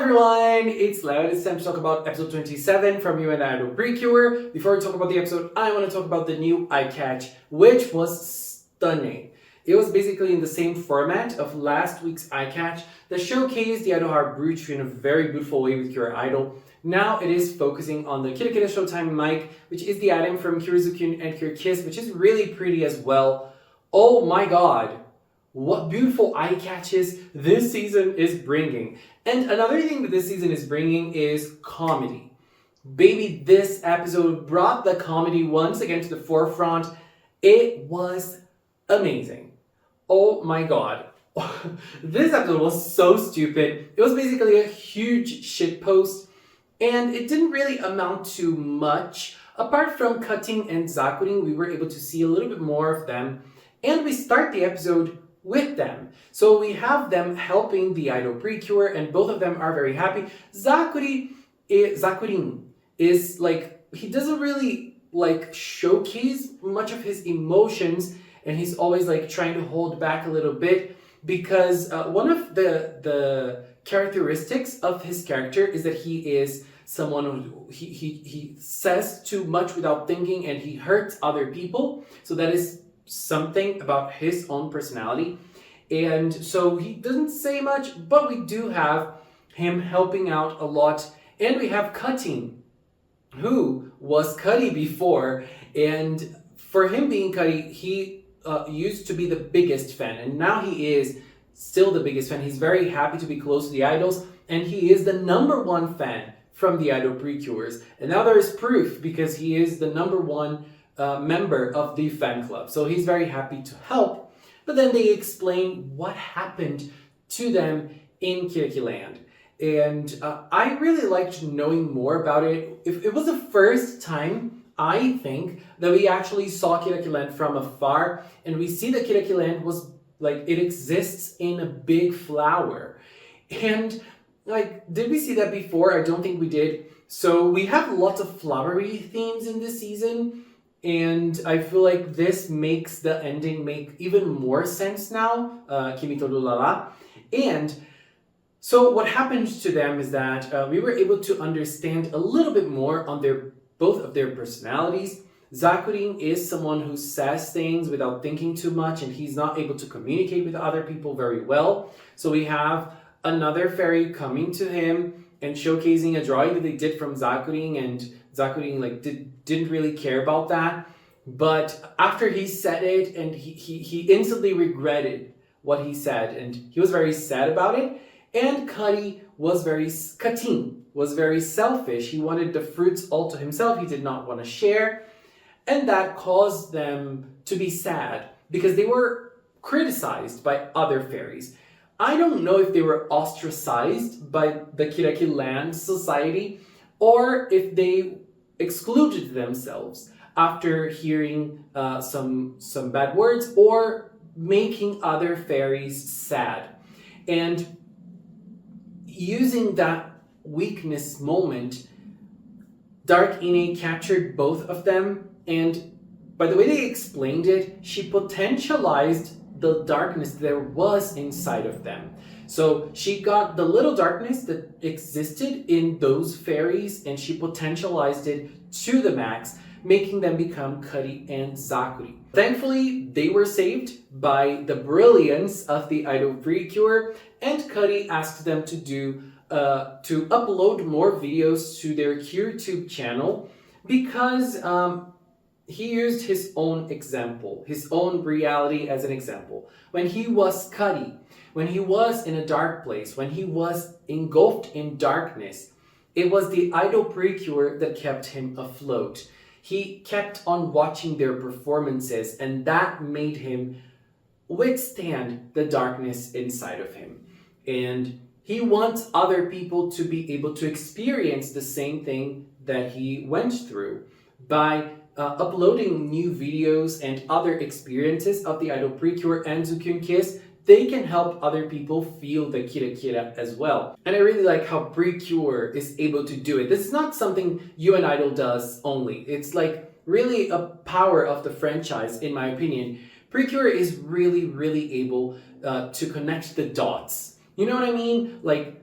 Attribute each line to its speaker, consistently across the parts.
Speaker 1: everyone, it's Leo. It's time to talk about episode 27 from You and Idol PreCure. Before we talk about the episode, I want to talk about the new eye catch, which was stunning. It was basically in the same format of last week's eye catch that showcased the idol heart brooch in a very beautiful way with Cure Idol. Now it is focusing on the Kira Showtime mic, which is the item from Kyun and Cure Kiss, which is really pretty as well. Oh my god, what beautiful eye catches this season is bringing. And another thing that this season is bringing is comedy. Baby, this episode brought the comedy once again to the forefront. It was amazing. Oh my god. This episode was so stupid. It was basically a huge shitpost, and it didn't really amount to much. Apart from cutting and zakuring, we were able to see a little bit more of them. And we start the episode with them. So we have them helping the idol PreCure, and both of them are very happy. Zakurin is like, he doesn't really like showcase much of his emotions, and he's always like trying to hold back a little bit because one of the characteristics of his character is that he is someone who he says too much without thinking, and he hurts other people. So that is something about his own personality, and so he doesn't say much, but we do have him helping out a lot. And we have Cutting, who was Cuddy before, and for him being Cuddy, he used to be the biggest fan, and now he is still the biggest fan. He's very happy to be close to the idols, and he is the #1 fan from the idol PreCures, and now there is proof because he is the #1 member of the fan club. So he's very happy to help. But then they explain what happened to them in Land. And I really liked knowing more about it. It was the first time, I think, that we actually saw Land from afar. And we see that Land was like, it exists in a big flower. And like, did we see that before? I don't think we did. So we have lots of flowery themes in this season. And I feel like this makes the ending make even more sense now, Kimi to Lala. And so what happened to them is that we were able to understand a little bit more on both of their personalities. Zakurin is someone who says things without thinking too much, and he's not able to communicate with other people very well. So we have another fairy coming to him and showcasing a drawing that they did from Zakurin, and Zakurin like didn't really care about that. But after he said it, and he instantly regretted what he said, and he was very sad about it. And Cutting was very selfish. He wanted the fruits all to himself. He did not want to share. And that caused them to be sad because they were criticized by other fairies. I don't know if they were ostracized by the Kiraki Land Society or if they excluded themselves after hearing some bad words or making other fairies sad. And using that weakness moment, Dark Ine captured both of them, and by the way they explained it, she potentialized the darkness there was inside of them. So she got the little darkness that existed in those fairies, and she potentialized it to the max, making them become Cuddy and Zakuri. Thankfully, they were saved by the brilliance of the idol PreCure, and Cuddy asked them to upload more videos to their CureTube channel because he used his own example, his own reality as an example. When he was Cuddy, when he was in a dark place, when he was engulfed in darkness, it was the idol PreCure that kept him afloat. He kept on watching their performances, and that made him withstand the darkness inside of him. And he wants other people to be able to experience the same thing that he went through by uploading new videos and other experiences of the idol PreCure and Kyun Kiss. They can help other people feel the Kira as well. And I really like how PreCure is able to do it. This is not something You and Idol does only. It's like really a power of the franchise, in my opinion. PreCure is really able to connect the dots. You know what I mean? Like,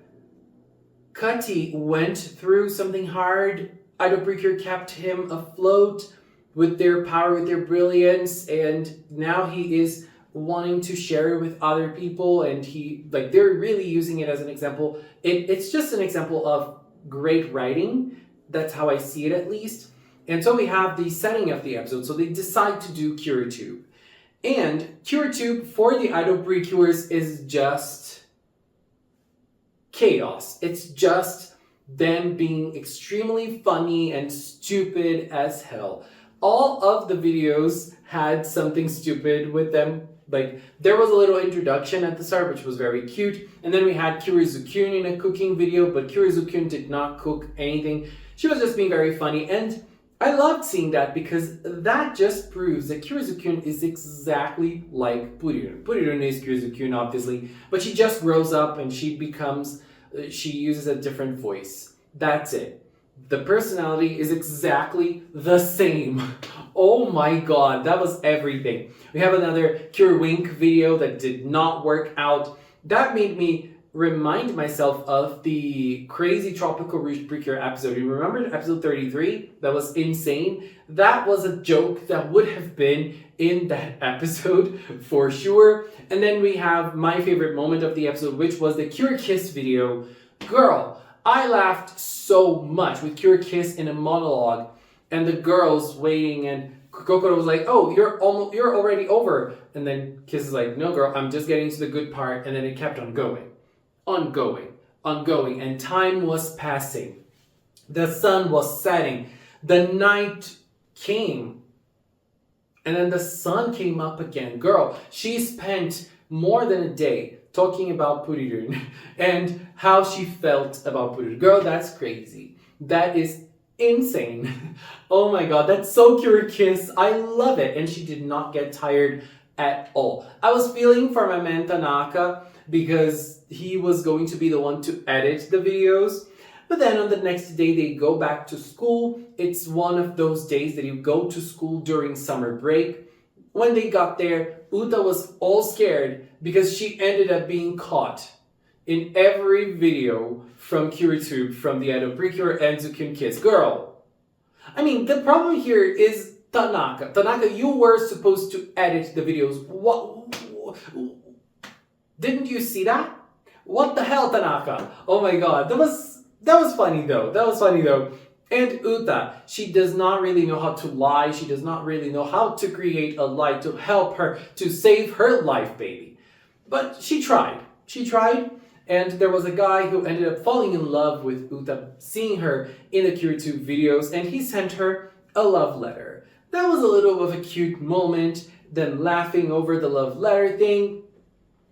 Speaker 1: Cutty went through something hard. Idol PreCure kept him afloat with their power, with their brilliance, and now he is wanting to share it with other people, and they're really using it as an example. It's just an example of great writing. That's how I see it, at least. And so we have the setting of the episode. So they decide to do CureTube. And CureTube for the Idol PreCures is just chaos. It's just them being extremely funny and stupid as hell. All of the videos had something stupid with them. Like, there was a little introduction at the start, which was very cute. And then we had Kirizu-kun in a cooking video, but Kirizu-kun did not cook anything. She was just being very funny. And I loved seeing that because that just proves that Kirizu-kun is exactly like Purirun. Purirun is Kirizu-kun, obviously, but she just grows up and she uses a different voice. That's it. The personality is exactly the same. Oh my god, that was everything. We have another Cure Wink video that did not work out. That made me remind myself of the crazy Tropical Rouge PreCure episode. You remember episode 33? That was insane. That was a joke that would have been in that episode for sure. And then we have my favorite moment of the episode, which was the Cure Kiss video. Girl, I laughed so much with Cure Kiss in a monologue and the girls waiting, and Kokoro was like, oh, you're already over. And then Kiss is like, no girl, I'm just getting to the good part. And then it kept on going. Ongoing, and time was passing. The sun was setting. The night came. And then the sun came up again. Girl, she spent more than a day talking about Purirun and how she felt about Purirun. Girl, that's crazy. That is insane. Oh my god, that's so Cure Kiss. I love it. And she did not get tired at all. I was feeling for my man Tanaka because he was going to be the one to edit the videos. But then on the next day, they go back to school. It's one of those days that you go to school during summer break. When they got there, Uta was all scared because she ended up being caught in every video from CureTube, from the Idol PreCure and Zukun Kiss. Girl, I mean, the problem here is Tanaka. Tanaka, you were supposed to edit the videos. What? Didn't you see that? What the hell, Tanaka? Oh my god, that was funny though. And Uta, she does not really know how to lie. She does not really know how to create a lie to help her, to save her life, baby. But she tried. And there was a guy who ended up falling in love with Uta, seeing her in the CureTube videos, and he sent her a love letter. That was a little of a cute moment, them laughing over the love letter thing.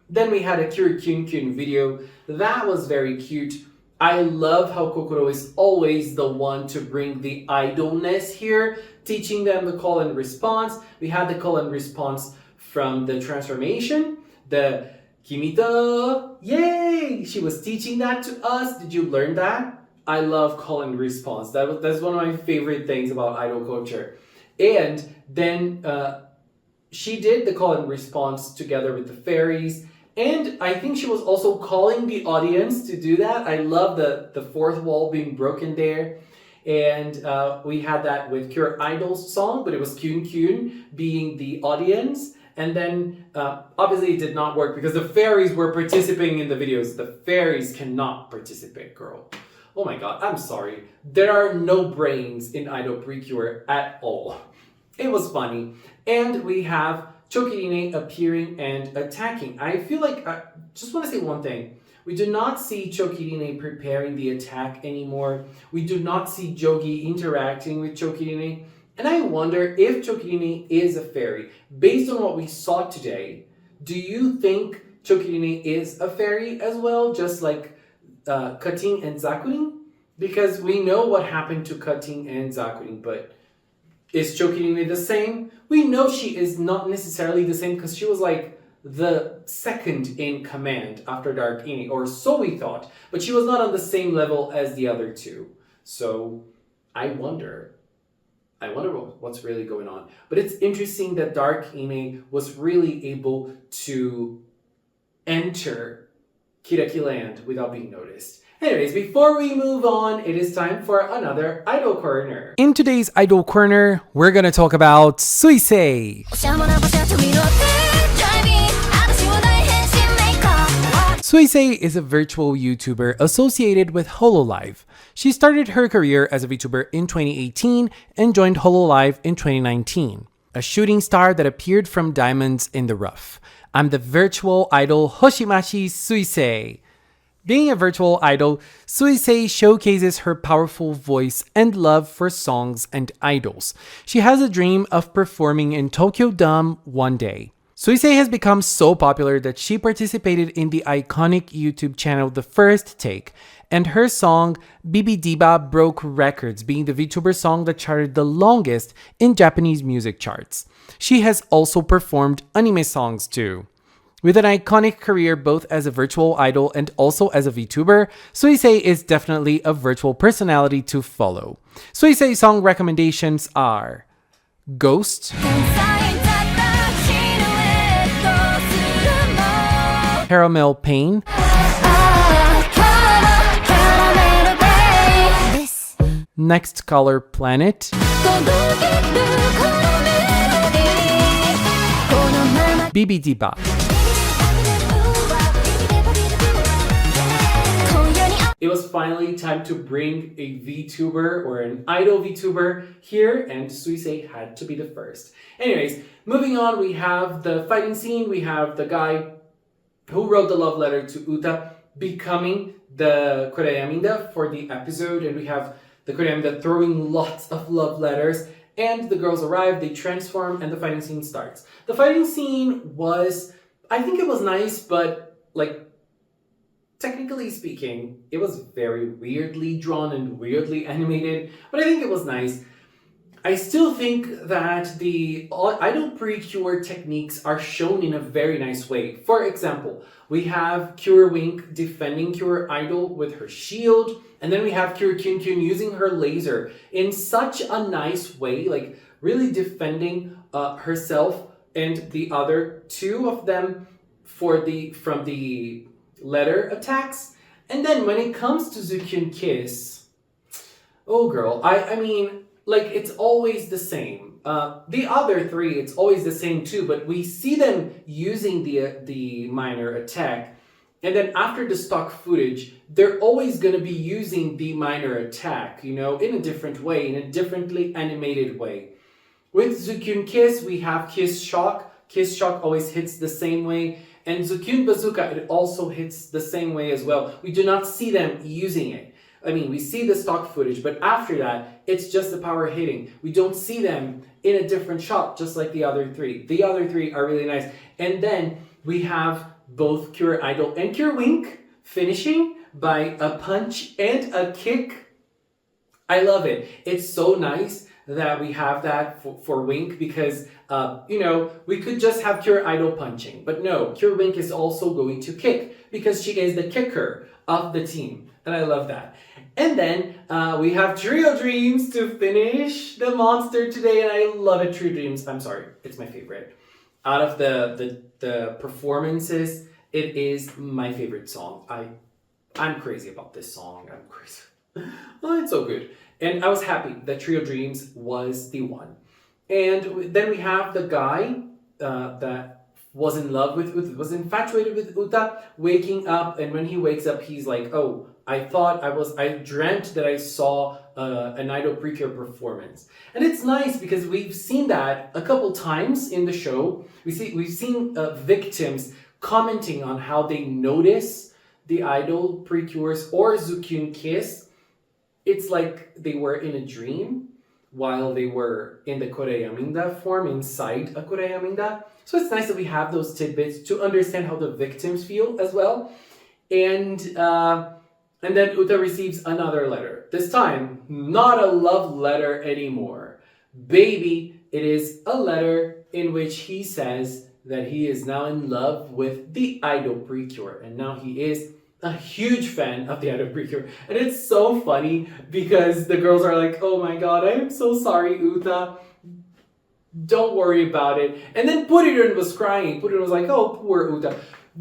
Speaker 1: Then we had a Cure Kyun video. That was very cute. I love how Kokoro is always the one to bring the idolness here, teaching them the call and response. We had the call and response from the transformation, the Kimi to, yay! She was teaching that to us. Did you learn that? I love call and response. That's one of my favorite things about idol culture. And then she did the call and response together with the fairies. And I think she was also calling the audience to do that. I love the fourth wall being broken there. And we had that with Cure Idol's song, but it was Kyun Kyun being the audience. And then obviously it did not work because the fairies were participating in the videos. The fairies cannot participate, girl. Oh my god, I'm sorry. There are no brains in Idol PreCure at all. It was funny. And we have Chokina appearing and attacking. I feel like, I just want to say one thing. We do not see Chokina preparing the attack anymore. We do not see Jogi interacting with Chokina. And I wonder if Chokina is a fairy. Based on what we saw today, do you think Chokina is a fairy as well? Just like Cutting and Zakurin? Because we know what happened to Cutting and Zakurin, but is Chokina the same? We know she is not necessarily the same because she was like the second in command after Dark Ini, or so we thought. But she was not on the same level as the other two. So I wonder what's really going on. But it's interesting that Dark Ini was really able to enter Kiraki Land without being noticed. Anyways, before we move on, it is time for another Idol Corner.
Speaker 2: In today's Idol Corner, we're gonna talk about Suisei. Suisei is a virtual YouTuber associated with HoloLive. She started her career as a VTuber in 2018 and joined HoloLive in 2019. A shooting star that appeared from Diamonds in the Rough. I'm the virtual idol Hoshimashi Suisei. Being a virtual idol, Suisei showcases her powerful voice and love for songs and idols. She has a dream of performing in Tokyo Dome one day. Suisei has become so popular that she participated in the iconic YouTube channel The First Take, and her song Bibi Diba broke records, being the VTuber song that charted the longest in Japanese music charts. She has also performed anime songs too. With an iconic career both as a virtual idol and also as a VTuber, Suisei is definitely a virtual personality to follow. Suisei song recommendations are Ghost, Caramel Pain, Next Color Planet, Bibi Diba.
Speaker 1: It was finally time to bring a VTuber or an idol VTuber here, and Suisei had to be the first. Anyways, moving on, we have the fighting scene. We have the guy who wrote the love letter to Uta becoming the Koreaminda for the episode, and we have the Koreaminda throwing lots of love letters, and the girls arrive, they transform, and the fighting scene starts. The fighting scene was, I think it was nice, but like, technically speaking, it was very weirdly drawn and weirdly animated, but I think it was nice. I still think that the idol PreCure techniques are shown in a very nice way. For example, we have Cure Wink defending Cure Idol with her shield, and then we have Cure Kyun Kyun using her laser in such a nice way, like really defending herself and the other two of them from the letter attacks. And then when it comes to Zukyun Kiss, oh girl, I mean, like, it's always the same. The other three, it's always the same too, but we see them using the minor attack, and then after the stock footage, they're always going to be using the minor attack, you know, in a different way, in a differently animated way. With Zukyun Kiss, we have Kiss Shock. Kiss Shock always hits the same way. And Zukyun Bazooka, it also hits the same way as well. We do not see them using it. I mean, we see the stock footage, but after that, it's just the power hitting. We don't see them in a different shot, just like the other three. The other three are really nice. And then we have both Cure Idol and Cure Wink finishing by a punch and a kick. I love it. It's so nice that we have that for Wink because, you know, we could just have Cure Idol punching. But no, Cure Wink is also going to kick because she is the kicker of the team. And I love that. And then we have Trio Dreams to finish the monster today. And I love it. Trio Dreams, I'm sorry, it's my favorite. Out of the performances, it is my favorite song. I'm crazy about this song. I'm crazy. Oh, it's so good. And I was happy that Trio Dreams was the one. And then we have the guy that was in love with Uta, was infatuated with Uta, waking up. And when he wakes up, he's like, oh, I dreamt that I saw an idol PreCure performance. And it's nice because we've seen that a couple times in the show. We've seen victims commenting on how they notice the idol PreCures or Zukyun Kiss. It's like they were in a dream while they were in the Koreaminda form inside a Koreaminda. So it's nice that we have those tidbits to understand how the victims feel as well. And then Uta receives another letter. This time, not a love letter anymore. Baby, it is a letter in which he says that he is now in love with the idol PreCure. And now he is a huge fan of the idol PreCure. And it's so funny because the girls are like, oh my god, I am so sorry, Uta. Don't worry about it. And then Puririn was crying. Puririn was like, oh, poor Uta.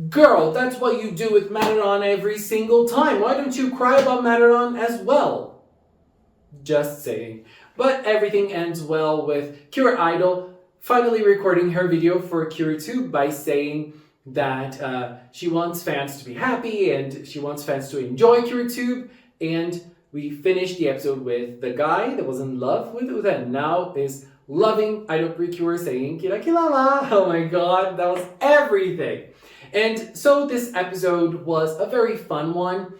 Speaker 1: Girl, that's what you do with Maderon every single time. Why don't you cry about Maderon as well? Just saying. But everything ends well with Cure Idol finally recording her video for CureTube by saying that she wants fans to be happy and she wants fans to enjoy CureTube. And we finished the episode with the guy that was in love with Uta and now is loving Idol PreCure, saying Kira Kilala. Oh my god, that was everything. And so this episode was a very fun one.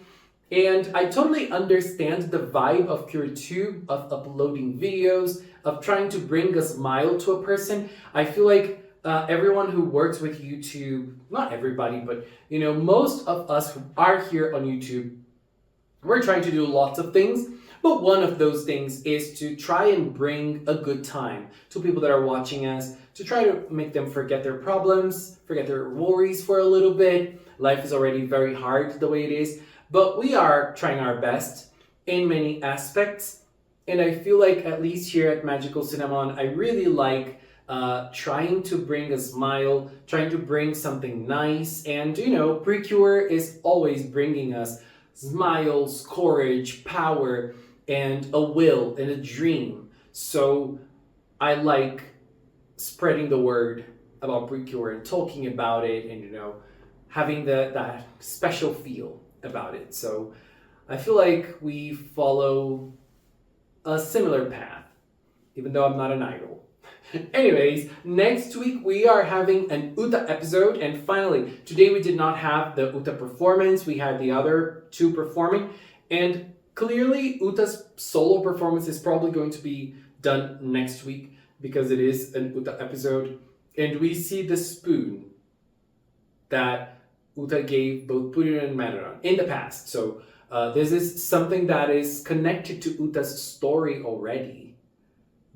Speaker 1: And I totally understand the vibe of CureTube, of uploading videos, of trying to bring a smile to a person. I feel like everyone who works with YouTube, not everybody, but most of us who are here on YouTube, we're trying to do lots of things. But one of those things is to try and bring a good time to people that are watching us, to try to make them forget their problems, forget their worries for a little bit. Life is already very hard the way it is. But we are trying our best in many aspects. And I feel like, at least here at Magical Cinnamon, I really like trying to bring a smile, trying to bring something nice. And, PreCure is always bringing us smiles, courage, power, and a will and a dream. So I like spreading the word about PreCure and talking about it and, having that special feel about it. So I feel like we follow a similar path, even though I'm not an idol. Anyways, next week we are having an Uta episode, and finally, today we did not have the Uta performance, we had the other two performing, and clearly Uta's solo performance is probably going to be done next week because it is an Uta episode, and we see the spoon that Uta gave both Purin and Maderon in the past. So this is something that is connected to Uta's story already.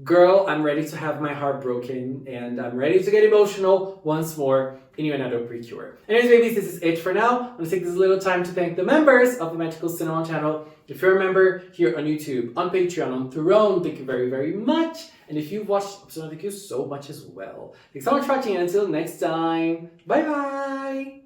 Speaker 1: Girl, I'm ready to have my heart broken and I'm ready to get emotional once more in another PreCure. Anyways, babies, this is it for now. I'm gonna take this little time to thank the members of the Magical Cinnamon channel. If you're a member here on YouTube, on Patreon, on Throne, thank you very, very much. And if you've watched episode, thank you so much as well. Thanks so much for watching, and until next time, bye bye!